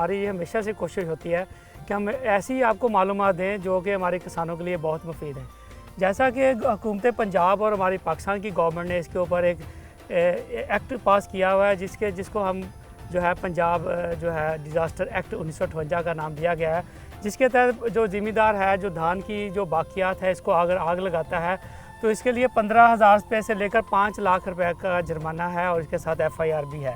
हमारी हमेशा से कोशिश होती है कि हम ऐसी आपको मालूमात दें जो कि हमारे किसानों के लिए बहुत मुफीद हैं। जैसा कि हुकूमत पंजाब और हमारी पाकिस्तान की गवर्नमेंट ने इसके ऊपर एक एक्ट पास किया हुआ है जिसको हम जो है पंजाब जो है डिज़ास्टर एक्ट 1958 का नाम दिया गया है, जिसके तहत जो ज़िम्मेदार है जो धान की जो बाकियात है इसको अगर आग लगाता है तो इसके लिए 15,000 रुपये से लेकर 5 लाख रुपए का जुर्माना है और इसके साथ FIR भी है।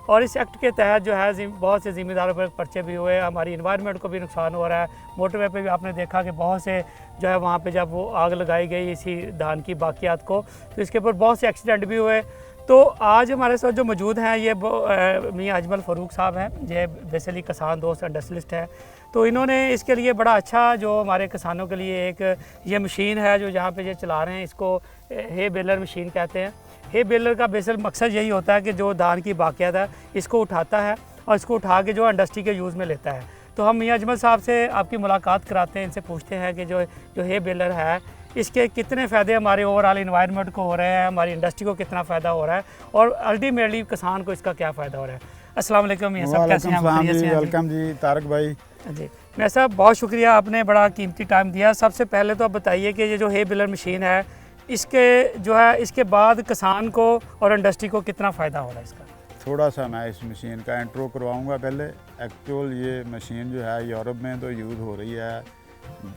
और इस एक्ट के तहत जो है बहुत से ज़िम्मेदारों पर पर्चे भी हुए, हमारी इन्वायरमेंट को भी नुकसान हो रहा है। मोटरवे पे भी आपने देखा कि बहुत से जो है वहाँ पे जब वो आग लगाई गई इसी धान की बाकियात को तो इसके ऊपर बहुत से एक्सीडेंट भी हुए। तो आज हमारे साथ जो मौजूद हैं ये मियाँ अजमल फ़ारूक साहब हैं, ये बेसिकली किसान दोस्त इंडस्ट्रियलिस्ट हैं। तो इन्होंने इसके लिए बड़ा अच्छा जो हमारे किसानों के लिए एक ये मशीन है जो जहाँ पे ये चला रहे हैं, इसको हे बेलर मशीन कहते हैं। हे बेलर का बेसिक मकसद यही होता है कि जो धान की बाकियात है इसको उठाता है और इसको उठा के जो इंडस्ट्री के यूज़ में लेता है। तो हम मियाँ अजमल साहब से आपकी मुलाकात कराते हैं, इनसे पूछते हैं कि जो हे बेलर है इसके कितने फ़ायदे हमारे ओवरऑल इन्वायरमेंट को हो रहे हैं, हमारी इंडस्ट्री को कितना फ़ायदा हो रहा है और अल्टीमेटली किसान को इसका क्या फ़ायदा हो रहा है। अस्सलाम वालेकुम मियाँ साहब, कैसे हैं? वेलकम जी तारक भाई। जी मियाँ साहब बहुत शुक्रिया, आपने बड़ा कीमती टाइम दिया। सबसे पहले तो आप बताइए कि ये जो हे बेलर मशीन है इसके जो है इसके बाद किसान को और इंडस्ट्री को कितना फ़ायदा हो रहा है इसका? थोड़ा सा मैं इस मशीन का इंट्रो करवाऊंगा पहले। एक्चुअल ये मशीन जो है यूरोप में तो यूज़ हो रही है।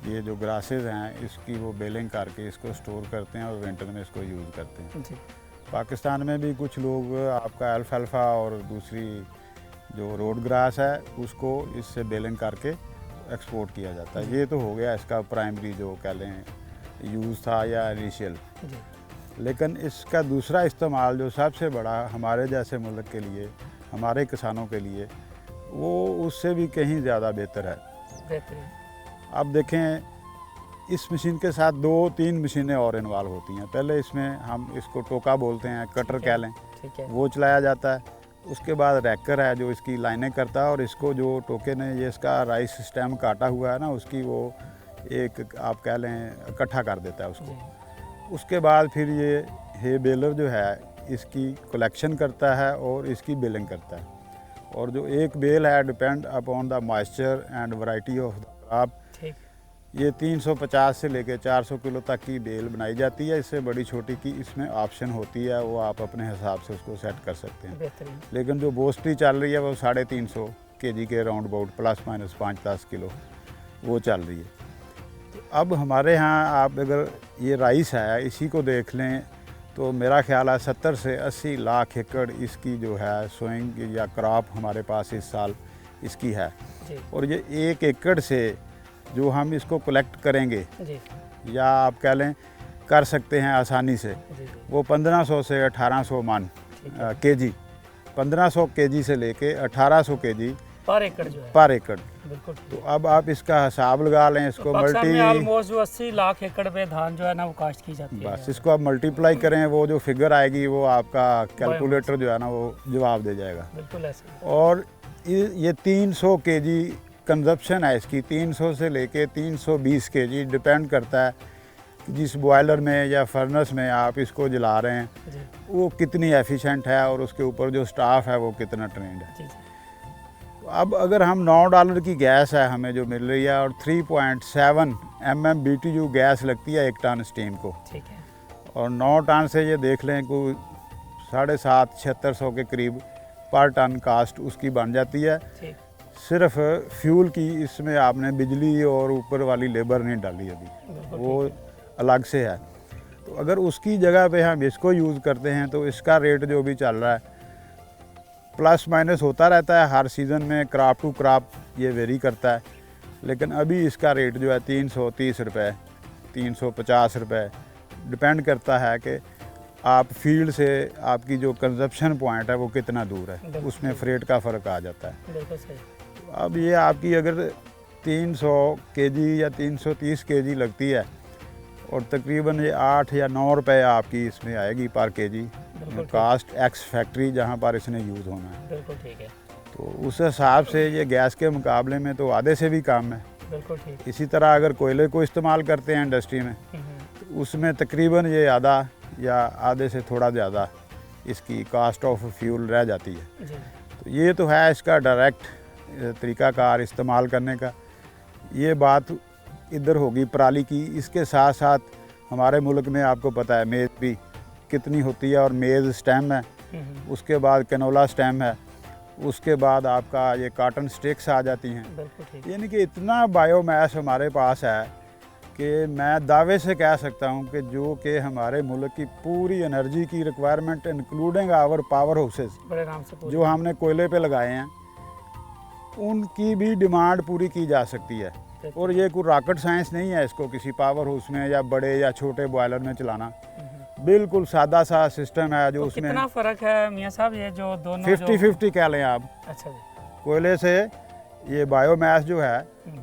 ये जो ग्रासेस हैं इसकी वो बेलिंग करके इसको स्टोर करते हैं और विंटर में इसको यूज़ करते हैं जी। पाकिस्तान में भी कुछ लोग आपका अल्फाल्फा और दूसरी जो रोड ग्रास है उसको इससे बेलिंग करके एक्सपोर्ट किया जाता है। ये तो हो गया इसका प्राइमरी जो कह लें यूज़ था या इनिशियल। लेकिन इसका दूसरा इस्तेमाल जो सबसे बड़ा हमारे जैसे मुल्क के लिए, हमारे किसानों के लिए, वो उससे भी कहीं ज़्यादा बेहतर है। अब देखें इस मशीन के साथ 2-3 मशीनें और इन्वॉल्व होती हैं। पहले इसमें हम इसको टोका बोलते हैं, कटर कह लें, वो चलाया जाता है। उसके बाद रैकर है जो इसकी लाइनें करता है और इसको जो टोके ने ये इसका राइस सिस्टम काटा हुआ है ना उसकी वो एक आप कह लें इकट्ठा कर देता है उसको। उसके बाद फिर ये हे बेलर जो है इसकी कलेक्शन करता है और इसकी बेलिंग करता है। और जो एक बेल है depend upon the moisture and variety of the crop. ये 350 से लेकर 400 किलो तक की बेल बनाई जाती है। इससे बड़ी छोटी की इसमें ऑप्शन होती है, वो आप अपने हिसाब से उसको सेट कर सकते हैं। लेकिन जो बोस्ट्री चल रही है वो 350 kg के राउंड अबाउट ± 5-10 किलो वो चल रही है। अब हमारे यहाँ आप अगर ये राइस है इसी को देख लें तो मेरा ख्याल है 70 से 80 लाख एकड़ इसकी जो है सोइंग या क्रॉप हमारे पास इस साल इसकी है। और ये 1 एकड़ से जो हम इसको कलेक्ट करेंगे या आप कह लें कर सकते हैं आसानी से, वो 1500 से 1800 मन kg, 1500 kg से लेके 1800 kg पर एकड़ जो है पर एकड़। बिल्कुल। तो अब आप इसका हिसाब लगा लें, इसको मल्टी ऑलमोस्ट जो 80 लाख एकड़ पे धान जो है ना वो काश्त की जाती है। बस इसको आप मल्टीप्लाई करें, वो जो फिगर आएगी वो आपका कैलकुलेटर जो है ना वो जवाब दे जाएगा। बिल्कुल ऐसे। और ये 300 kg कंजप्शन है इसकी, 300 से लेके 320 kg डिपेंड करता है जिस बॉयलर में या फर्नेस में आप इसको जला रहे हैं वो कितनी एफिशिएंट है और उसके ऊपर जो स्टाफ है वो कितना ट्रेंड है। अब अगर हम $9 की गैस है हमें जो मिल रही है और 3.7 MMBTU गैस लगती है 1 टन स्टीम को, ठीक है, और 9 टन से ये देख लें कोई 750-7600 के करीब पर टन कास्ट उसकी बन जाती है। सिर्फ फ्यूल की इसमें आपने बिजली और ऊपर वाली लेबर नहीं डाली अभी, वो अलग से है। तो अगर उसकी जगह पे हम इसको यूज़ करते हैं तो इसका रेट जो भी चल रहा है प्लस माइनस होता रहता है, हर सीज़न में क्रॉप टू क्रॉप ये वेरी करता है। लेकिन अभी इसका रेट जो है 330 रुपये, 350 रुपये डिपेंड करता है कि आप फील्ड से आपकी जो कंजप्शन पॉइंट है वो कितना दूर है, उसमें फ्रेट का फ़र्क आ जाता है। अब ये आपकी अगर 300 kg या 330 kg लगती है और तकरीबन ये 8 या 9 रुपये आपकी इसमें आएगी पर kg कास्ट एक्स फैक्ट्री जहाँ पर इसने यूज़ होना है। बिल्कुल ठीक है। तो उस हिसाब से ये गैस के मुकाबले में तो आधे से भी कम है। बिल्कुल ठीक। इसी तरह अगर कोयले को इस्तेमाल करते हैं इंडस्ट्री में तो उसमें तकरीबन ये आधा या आधे से थोड़ा ज़्यादा इसकी कास्ट ऑफ फ्यूल रह जाती है। जी। तो ये तो है इसका डायरेक्ट तरीक़ाकार इस्तेमाल करने का। ये बात इधर होगी पराली की। इसके साथ साथ हमारे मुल्क में आपको पता है मेज़ भी कितनी होती है, और मेज़ स्टेम है, उसके बाद कैनोला स्टेम है, उसके बाद आपका ये कॉटन स्टिक्स आ जाती हैं। यानी कि इतना बायोमास हमारे पास है कि मैं दावे से कह सकता हूँ कि जो कि हमारे मुल्क की पूरी एनर्जी की requirement including our powerhouses बड़े आराम से जो हमने कोयले पे लगाए हैं, उनकी भी डिमांड पूरी की जा सकती है। और ये कोई रॉकेट साइंस नहीं है इसको किसी पावर हाउस में या बड़े या छोटे बॉयलर में चलाना। बिल्कुल सादा सा सिस्टम है जो तो उसमें कितना फ़र्क है मियाँ साहब, ये जो दोनों 50-50 कह लें आप। अच्छा जी। कोयले से ये बायोमास जो है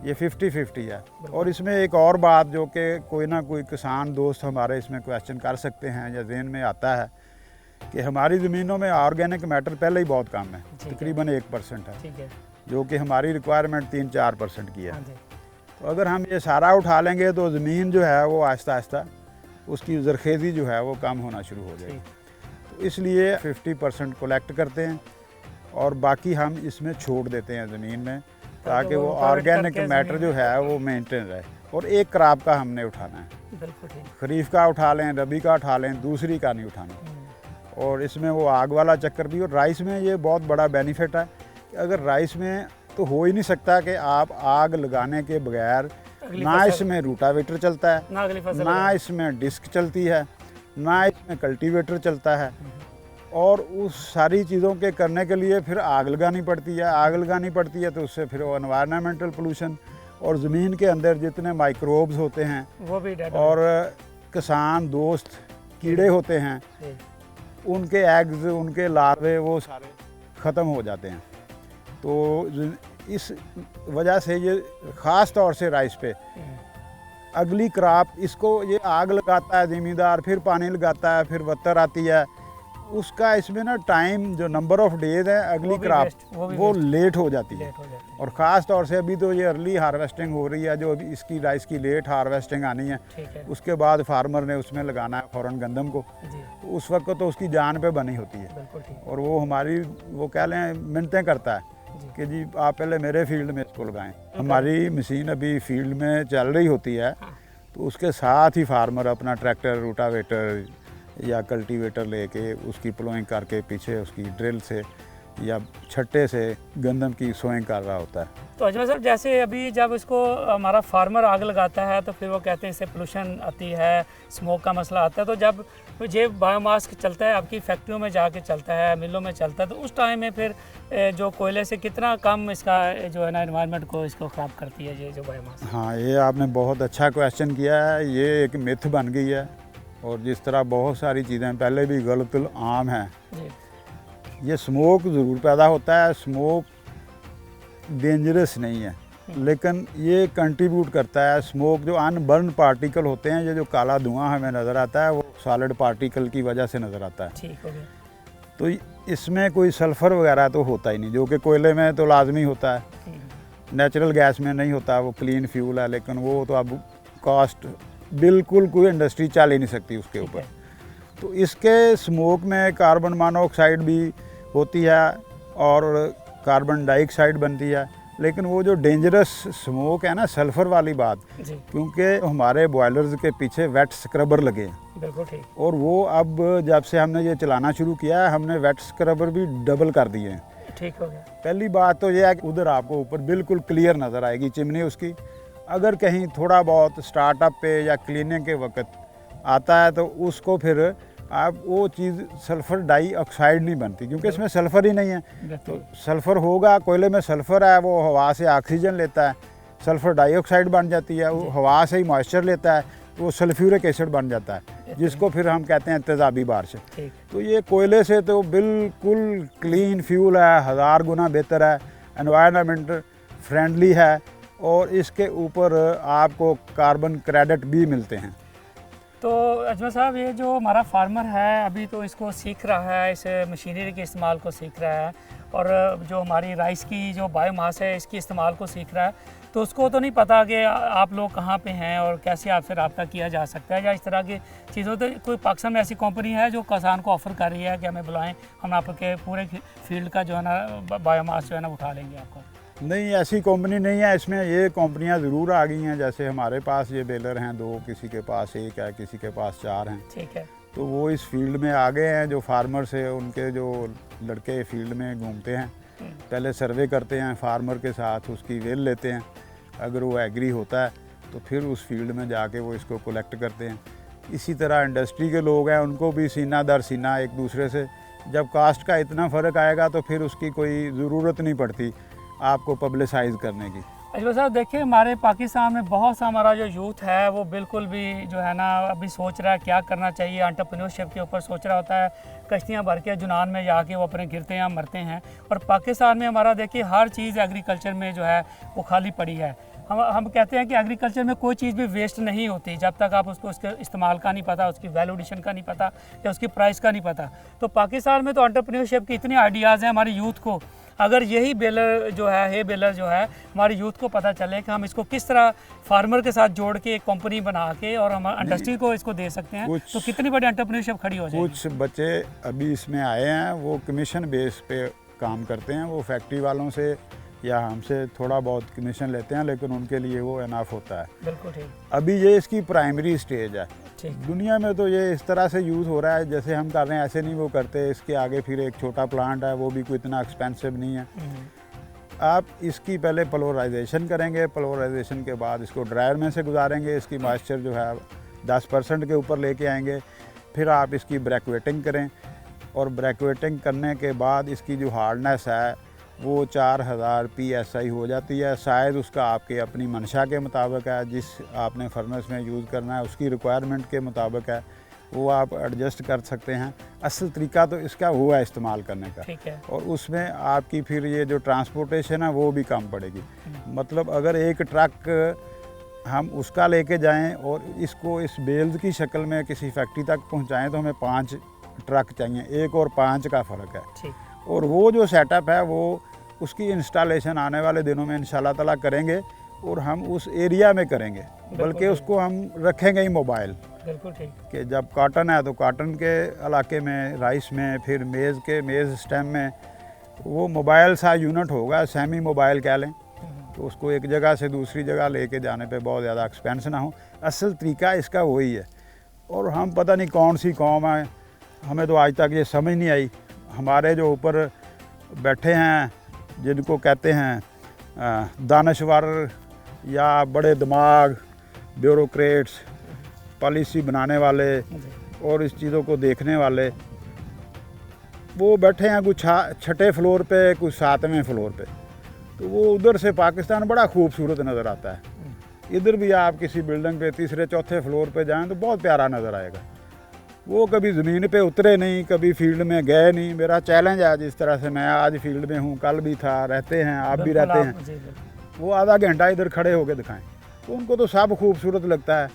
ये 50-50 है। और इसमें एक और बात जो कि कोई ना कोई किसान दोस्त हमारे इसमें क्वेश्चन कर सकते हैं या ज़हन में आता है कि हमारी ज़मीनों में ऑर्गेनिक मैटर पहले ही बहुत कम है, तकरीबन 1% है, ठीक है, जो कि हमारी रिक्वायरमेंट 3-4% की है। हाँ जी। तो अगर हम ये सारा उठा लेंगे तो ज़मीन जो है वो आहिस्ता आहिस्ता उसकी ज़रखेज़ी जो है वो कम होना शुरू हो जाएगी। तो इसलिए 50% कलेक्ट करते हैं और बाकी हम इसमें छोड़ देते हैं ज़मीन में, ताकि वो ऑर्गेनिक मैटर जो है वो मेंटेन रहे। और एक क्रॉप का हमने उठाना है, बिल्कुल ठीक। खरीफ का उठा लें, रबी का उठा लें, दूसरी का नहीं उठाना। और इसमें वो आग वाला चक्कर भी। और राइस में ये बहुत बड़ा बेनिफिट है कि अगर राइस में तो हो ही नहीं सकता कि आप आग लगाने के बगैर, ना इसमें रूटावेटर चलता है, ना इसमें डिस्क चलती है, ना इसमें कल्टीवेटर चलता है, और उस सारी चीज़ों के करने के लिए फिर आग लगानी पड़ती है। आग लगानी पड़ती है तो उससे फिर वो एनवायरनमेंटल पोल्यूशन और ज़मीन के अंदर जितने माइक्रोब्स होते हैं वो भी और किसान दोस्त कीड़े होते हैं, उनके एग्स, उनके लार्वे वो सारे ख़त्म हो जाते हैं। तो इस वजह से ये ख़ास तौर से राइस पे अगली क्रॉप, इसको ये आग लगाता है ज़मींदार, फिर पानी लगाता है, फिर वत्तर आती है, उसका इसमें ना टाइम जो नंबर ऑफ डेज है अगली क्रॉप वो लेट हो जाती है। और ख़ास तौर से अभी तो ये अर्ली हार्वेस्टिंग हो रही है, जो अभी इसकी राइस की लेट हार्वेस्टिंग आनी है, उसके बाद फार्मर ने उसमें लगाना है फ़ौरन गंदम को, तो उस वक्त तो उसकी जान पे बनी होती है। और वो हमारी वो कह लें मिन्नतें करता है कि जी आप पहले मेरे फील्ड में इसको लगाएं। हमारी मशीन अभी फील्ड में चल रही होती है, तो उसके साथ ही फार्मर अपना ट्रैक्टर, रूटावेटर या कल्टीवेटर लेके उसकी प्लोइंग करके पीछे उसकी ड्रिल से या छट्टे से गंदम की सोइंग कर रहा होता है। तो अजमल साहब, जैसे अभी जब इसको हमारा फार्मर आग लगाता है तो फिर वो कहते हैं इससे पोल्यूशन आती है, स्मोक का मसला आता है, तो जब ये बायोमास चलता है, आपकी फैक्ट्रियों में जाके चलता है, मिलों में चलता है, तो उस टाइम में फिर जो कोयले से कितना कम इसका जो है ना एनवायरनमेंट को इसको ख़राब करती है ये जो बायोमास? हाँ, ये आपने बहुत अच्छा क्वेश्चन किया है। ये एक मिथ बन गई है, और जिस तरह बहुत सारी चीज़ें पहले भी गलत आम हैं। ये स्मोक ज़रूर पैदा होता है, स्मोक डेंजरस नहीं है, लेकिन ये कंट्रीब्यूट करता है। स्मोक जो अनबर्न पार्टिकल होते हैं, ये जो काला धुआं हमें नज़र आता है, वो सॉलिड पार्टिकल की वजह से नज़र आता है। ठीक हो गया। तो इसमें कोई सल्फ़र वगैरह तो होता ही नहीं, जो कि कोयले में तो लाजमी होता है, नेचुरल गैस में नहीं होता, वो क्लीन फ्यूल है। लेकिन वो तो अब कॉस्ट बिल्कुल कोई इंडस्ट्री चल ही नहीं सकती उसके ऊपर। तो इसके स्मोक में कार्बन मोनोऑक्साइड भी होती है और कार्बन डाइऑक्साइड बनती है। लेकिन वो जो डेंजरस स्मोक है ना, सल्फ़र वाली बात, क्योंकि हमारे बॉयलर्स के पीछे वेट स्क्रबर लगे हैं। बिल्कुल ठीक। और वो अब जब से हमने ये चलाना शुरू किया है, हमने वेट स्क्रबर भी डबल कर दिए हैं। ठीक हो गया। पहली बात तो ये है कि उधर आपको ऊपर बिल्कुल क्लियर नज़र आएगी चिमनी उसकी। अगर कहीं थोड़ा बहुत स्टार्टअप पे या क्लीनिंग के वक्त आता है तो उसको फिर आप वो चीज़ सल्फ़र डाइऑक्साइड नहीं बनती, क्योंकि इसमें सल्फ़र ही नहीं है। तो सल्फ़र होगा, कोयले में सल्फ़र है, वो हवा से ऑक्सीजन लेता है, सल्फ़र डाइऑक्साइड बन जाती है, वो हवा से ही मॉइस्चर लेता है, तो वो सल्फ्यूरिक एसिड बन जाता है, जिसको फिर हम कहते हैं तेज़ाबी बारिश। तो ये कोयले से तो बिल्कुल क्लीन फ्यूल है, 1000 गुना बेहतर है, एनवायरनमेंट फ्रेंडली है, और इसके ऊपर आपको कार्बन क्रेडिट भी मिलते हैं। तो अजमल साहब, ये जो हमारा फार्मर है अभी तो इसको सीख रहा है, इस मशीनरी के इस्तेमाल को सीख रहा है, और जो हमारी राइस की जो बायोमास है इसकी इस्तेमाल को सीख रहा है, तो उसको तो नहीं पता कि आप लोग कहाँ पे हैं और कैसे आपसे रब्ता किया जा सकता है, या इस तरह की चीज़ों। तो कोई पाकिस्तान में ऐसी कंपनी है जो किसान को ऑफ़र कर रही है कि हमें बुलाएं, हम आपके पूरे फील्ड का जो है ना बायोमास जो है ना उठा लेंगे आपको? नहीं, ऐसी कंपनी नहीं है इसमें। ये कंपनियां ज़रूर आ गई हैं, जैसे हमारे पास ये बेलर हैं 2, किसी के पास 1 है, किसी के पास 4 हैं। ठीक है। तो वो इस फील्ड में आ गए हैं। जो फार्मर्स है उनके जो लड़के फील्ड में घूमते हैं, पहले सर्वे करते हैं फार्मर के साथ, उसकी वेल लेते हैं। अगर वो एग्री होता है तो फिर उस फील्ड में जाके वो इसको कलेक्ट करते हैं। इसी तरह इंडस्ट्री के लोग हैं, उनको भी सीना दर सीना एक दूसरे से, जब कास्ट का इतना फ़र्क आएगा तो फिर उसकी कोई ज़रूरत नहीं पड़ती आपको पब्लिसाइज़ करने की। अजमल साहब देखिए, हमारे पाकिस्तान में बहुत सा हमारा जो यूथ है वो बिल्कुल भी जो है ना अभी सोच रहा है क्या करना चाहिए, एंटरप्रेन्योरशिप के ऊपर सोच रहा होता है, कश्तियाँ भर के जुनान में जाके वो अपने गिरते हैं, मरते हैं। और पाकिस्तान में हमारा देखिए हर चीज़ एग्रीकल्चर में जो है वो खाली पड़ी है। हम कहते हैं कि एग्रीकल्चर में कोई चीज़ भी वेस्ट नहीं होती जब तक आप उसको उसके इस्तेमाल का नहीं पता, उसकी वैल्यू एडिशन का नहीं पता या उसकी प्राइस का नहीं पता। तो पाकिस्तान में तो एंटरप्रेन्योरशिप के इतने आइडियाज़ हैं हमारे यूथ को। अगर यही बेलर जो है बेलर जो है हमारे यूथ को पता चले कि हम इसको किस तरह फार्मर के साथ जोड़ के एक कंपनी बना के और हम इंडस्ट्री को इसको दे सकते हैं, तो कितनी बड़ी एंटरप्रेन्योरशिप खड़ी हो जाएगी। कुछ बच्चे अभी इसमें आए हैं, वो कमीशन बेस पे काम करते हैं। वो फैक्ट्री वालों से या हमसे थोड़ा बहुत कमीशन लेते हैं, लेकिन उनके लिए वो इनफ होता है। बिल्कुल ठीक। अभी ये इसकी प्राइमरी स्टेज है। ठीक। दुनिया में तो ये इस तरह से यूज़ हो रहा है जैसे हम कर रहे हैं, ऐसे नहीं वो करते। इसके आगे फिर एक छोटा प्लांट है, वो भी कोई इतना एक्सपेंसिव नहीं है। आप इसकी पहले पलोराइजेशन करेंगे, पलोराइजेशन के बाद इसको ड्रायर में से गुजारेंगे, इसकी मॉइस्चर जो है 10% के ऊपर लेके आएंगे। फिर आप इसकी ब्रैकवेटिंग करें, और ब्रैकवेटिंग करने के बाद इसकी जो हार्डनेस है वो 4000 PSI हो जाती है। शायद उसका आपके अपनी मंशा के मुताबिक है, जिस आपने फर्नेस में यूज़ करना है उसकी रिक्वायरमेंट के मुताबिक है, वो आप एडजस्ट कर सकते हैं। असल तरीका तो इसका वो है इस्तेमाल करने का। ठीक है। और उसमें आपकी फिर ये जो ट्रांसपोर्टेशन है वो भी कम पड़ेगी। मतलब अगर एक ट्रक हम उसका लेके जाएं और इसको इस बेल्स की शक्ल में किसी फैक्ट्री तक पहुंचाएं तो हमें 5 ट्रक चाहिए, 1 और 5 का फ़र्क है। ठीक। और वो जो सेटअप है वो उसकी इंस्टॉलेशन आने वाले दिनों में इंशाल्लाह ताला करेंगे, और हम उस एरिया में करेंगे, बल्कि उसको हम रखेंगे ही मोबाइल। बिल्कुल ठीक। कि जब कॉटन है तो कॉटन के इलाके में, राइस में, फिर मेज़ के मेज़ स्टेम में वो मोबाइल सा यूनिट होगा, सेमी मोबाइल कह लें। तो उसको एक जगह से दूसरी जगह लेके जाने पे बहुत ज़्यादा एक्सपेंस ना हो। असल तरीका इसका वही है। और हम पता नहीं कौन सी कौम है, हमें तो आज तक ये समझ नहीं आई। हमारे जो ऊपर बैठे हैं जिनको कहते हैं दानश्वर या बड़े दिमाग, ब्यूरोक्रेट्स, पॉलिसी बनाने वाले और इस चीज़ों को देखने वाले, वो बैठे हैं कुछ 6ठे फ्लोर पे, कुछ 7वें फ्लोर पे। तो वो उधर से पाकिस्तान बड़ा खूबसूरत नज़र आता है। इधर भी आप किसी बिल्डिंग पे 3रे 4थे फ्लोर पे जाएं तो बहुत प्यारा नज़र आएगा। वो कभी ज़मीन पे उतरे नहीं, कभी फील्ड में गए नहीं। मेरा चैलेंज है, जिस तरह से मैं आज फील्ड में हूँ, कल भी था, रहते हैं, आप भी रहते हैं, वो आधा घंटा इधर खड़े होकर दिखाएं तो उनको तो सब खूबसूरत लगता है।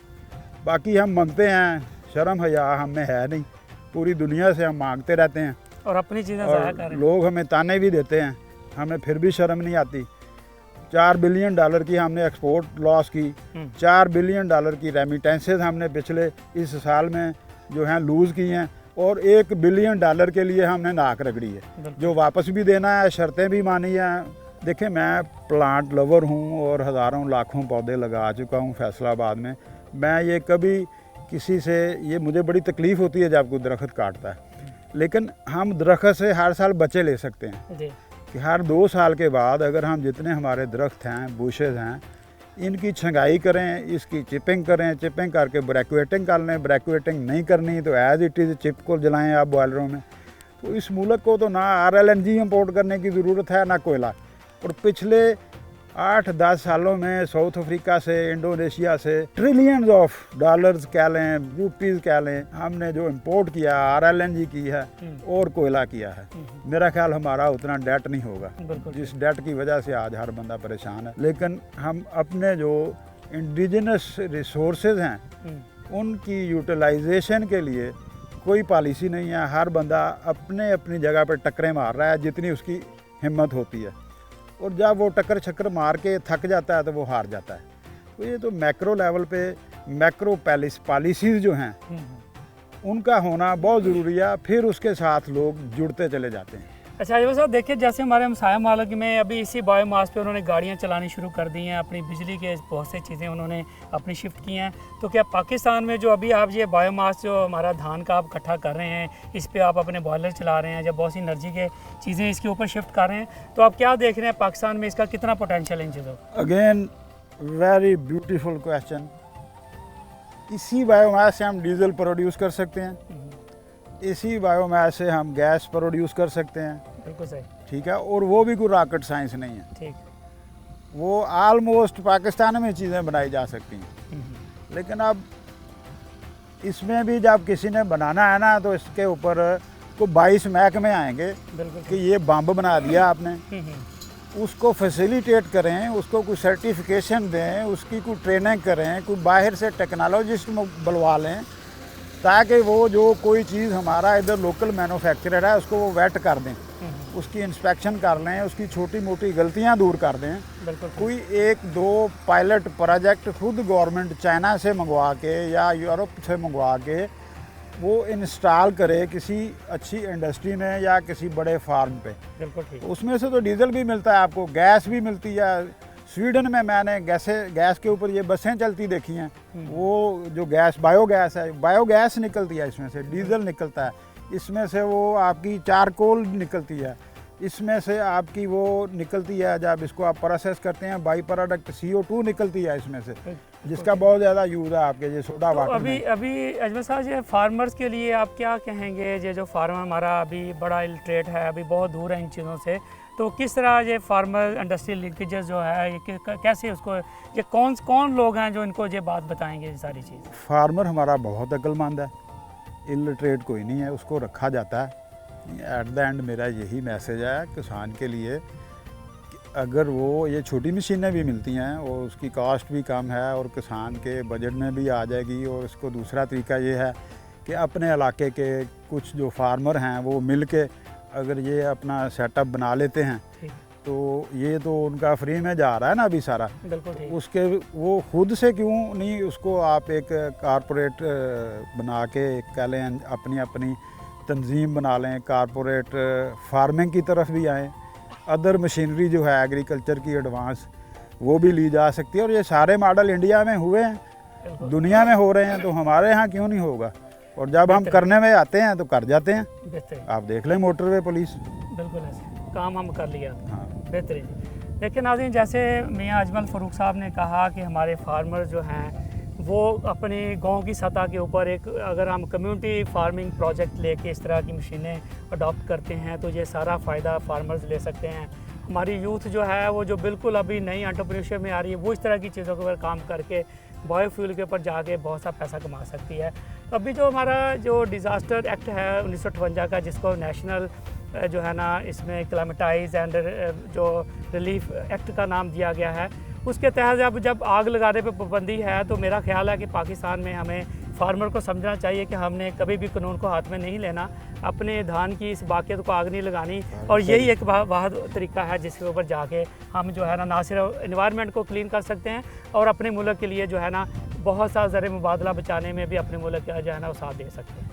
बाकी हम मांगते हैं, शर्म हया हमें है नहीं, पूरी दुनिया से हम मांगते रहते हैं और अपनी चीज़ें ज़ाया कर रहे हैं। लोग हमें ताने भी देते हैं, हमें फिर भी शर्म नहीं आती। $4 बिलियन की हमने एक्सपोर्ट लॉस की, $4 बिलियन की रेमिटेंसेज हमने पिछले इस साल में जो हैं लूज़ की हैं, और $1 बिलियन के लिए हमने नाक रगड़ी है, जो वापस भी देना है, शर्तें भी मानी हैं। देखें, मैं प्लांट लवर हूँ और हज़ारों लाखों पौधे लगा चुका हूँ फैसलाबाद में। मैं ये कभी किसी से, ये मुझे बड़ी तकलीफ़ होती है जब कोई दरख्त काटता है, लेकिन हम दरख्त से हर साल बचे ले सकते हैं कि हर 2 साल के बाद अगर हम जितने हमारे दरख्त हैं, बुशेज़ हैं, इनकी छंगाई करें, इसकी चिपिंग करें, चिपिंग करके ब्रैकवेटिंग कर लें। ब्रैकवेटिंग नहीं करनी तो एज़ इट इज़ चिप को जलाएं आप बॉयलरों में। तो इस मुल्क को तो ना RLNG इंपोर्ट करने की ज़रूरत है, ना कोयला। और पिछले 8-10 सालों में साउथ अफ्रीका से, इंडोनेशिया से ट्रिलियंस ऑफ डॉलर्स कह लें, रुपीज़ कह लें, हमने जो इंपोर्ट किया, RLNG की है और कोयला किया है। मेरा ख्याल हमारा उतना डेट नहीं होगा, जिस डेट की वजह से आज हर बंदा परेशान है। लेकिन हम अपने जो इंडिजिनस रिसोर्सेज हैं उनकी यूटिलाइजेशन के लिए कोई पॉलिसी नहीं है। हर बंदा अपने अपनी जगह पर टक्करें मार रहा है जितनी उसकी हिम्मत होती है, और जब वो टक्कर छक्कर मार के थक जाता है तो वो हार जाता है। तो ये तो मैक्रो लेवल पे मैक्रो पॉलिसीज़ जो हैं उनका होना बहुत ज़रूरी है, फिर उसके साथ लोग जुड़ते चले जाते हैं। अच्छा ये साहब देखिए, जैसे हमारे हमसाया मालिक में अभी इसी बायोमास पे उन्होंने गाड़ियाँ चलानी शुरू कर दी हैं, अपनी बिजली के बहुत से चीज़ें उन्होंने अपनी शिफ्ट की हैं। तो क्या पाकिस्तान में जो अभी आप ये बायोमास जो हमारा धान का आप इकट्ठा कर रहे हैं, इस पे आप अपने बॉयलर चला रहे हैं, जब बहुत सी एनर्जी के चीज़ें इसके ऊपर शिफ्ट कर रहे हैं, तो आप क्या देख रहे हैं पाकिस्तान में इसका कितना पोटेंशियल है इन चीज़ों का? Again very beautiful question. इसी बायोमास से हम डीजल प्रोड्यूस कर सकते हैं, इसी बायोमास से हम गैस प्रोड्यूस कर सकते हैं। बिल्कुल सही। ठीक है, और वो भी कोई रॉकेट साइंस नहीं है। ठीक। वो आलमोस्ट पाकिस्तान में चीज़ें बनाई जा सकती हैं। लेकिन अब इसमें भी जब किसी ने बनाना है ना, तो इसके ऊपर को 22 महकमे आएंगे कि ये बम्ब बना दिया आपने, उसको फैसिलिटेट करें, उसको कोई सर्टिफिकेशन दें, उसकी कोई ट्रेनिंग करें, कोई बाहर से टेक्नोलॉजिस्ट बुलवा लें, ताकि वो जो कोई चीज़ हमारा इधर लोकल मैन्युफैक्चरर है उसको वो वेट कर दें, उसकी इंस्पेक्शन कर लें, उसकी छोटी मोटी गलतियां दूर कर दें। कोई 1-2 पायलट प्रोजेक्ट खुद गवर्नमेंट चाइना से मंगवा के या यूरोप से मंगवा के वो इंस्टॉल करे किसी अच्छी इंडस्ट्री में या किसी बड़े फार्म पे। बिल्कुल ठीक। उसमें से तो डीजल भी मिलता है, आपको गैस भी मिलती है। स्वीडन में मैंने गैस के ऊपर ये बसें चलती देखी हैं, वो जो गैस बायोगैस है, बायोगैस निकलती है, इसमें से डीजल निकलता है, इसमें से वो आपकी चारकोल निकलती है, इसमें से आपकी वो निकलती है, जब इसको आप प्रोसेस करते हैं बाई प्रोडक्ट CO2 निकलती है इसमें से, जिसका बहुत ज़्यादा यूज़ है आपके ये सोडा वाटर में। अभी अजमल साहब, ये फार्मर्स के लिए आप क्या कहेंगे? ये जो फार्मर हमारा अभी बड़ा इलिटरेट है, अभी बहुत दूर है इन चीज़ों से, तो किस तरह ये फार्मर इंडस्ट्रियल लिंकेजेस जो है ये कैसे उसको, ये कौन लोग हैं जो इनको ये बात बताएंगे ये सारी चीज़? फार्मर हमारा बहुत अक्लमंद है, इलिटरेट कोई नहीं है, उसको रखा जाता है। एट द एंड मेरा यही मैसेज है किसान के लिए कि अगर वो ये छोटी मशीनें भी मिलती हैं और उसकी कॉस्ट भी कम है और किसान के बजट में भी आ जाएगी, और इसको दूसरा तरीका ये है कि अपने इलाके के कुछ जो फार्मर हैं वो मिल के अगर ये अपना सेटअप बना लेते हैं, तो ये तो उनका फ्री में जा रहा है ना अभी सारा। उसके वो खुद से क्यों नहीं उसको आप एक कारपोरेट बना के कह लें, अपनी अपनी तंजीम बना लें, कारपोरेट फार्मिंग की तरफ भी आएँ। अदर मशीनरी जो है एग्रीकल्चर की एडवांस, वो भी ली जा सकती है, और ये सारे मॉडल इंडिया में हुए हैं, दुनिया में हो रहे हैं, तो हमारे यहाँ क्यों नहीं होगा? और जब हम करने में आते हैं तो कर जाते हैं। आप देख लें मोटरवे पुलिस, बिल्कुल ऐसे काम हम कर लिया। हाँ, बेहतरीन। लेकिन नाज़रीन, जैसे मियाँ अजमल फ़रूक साहब ने कहा कि हमारे फार्मर जो हैं वो अपने गांव की सतह के ऊपर एक, अगर हम कम्युनिटी फार्मिंग प्रोजेक्ट लेके इस तरह की मशीनें अडॉप्ट करते हैं तो ये सारा फ़ायदा फार्मर्स ले सकते हैं। हमारी यूथ जो है वो जो बिल्कुल अभी नई एंटरप्रेन्योरशिप में आ रही है, वो इस तरह की चीज़ों के ऊपर काम करके बायोफ्यूल के ऊपर जाके बहुत सा पैसा कमा सकती है। तो अभी जो हमारा जो डिज़ास्टर एक्ट है 1958 का, जिसको नेशनल जो है ना इसमें क्लाइमेटाइज एंड जो रिलीफ एक्ट का नाम दिया गया है, उसके तहत जब आग लगाने पे पाबंदी है, तो मेरा ख्याल है कि पाकिस्तान में हमें फार्मर को समझना चाहिए कि हमने कभी भी कानून को हाथ में नहीं लेना, अपने धान की इस बाकियत को आग नहीं लगानी, और यही एक वाहद तरीका है जिसके ऊपर जाके हम जो है ना सिर्फ एनवायरनमेंट को क्लीन कर सकते हैं और अपने मुल्क के लिए जो है ना बहुत सा ज़र मुबादला बचाने में भी अपने मुल्क का जो है ना वो साथ दे सकते हैं।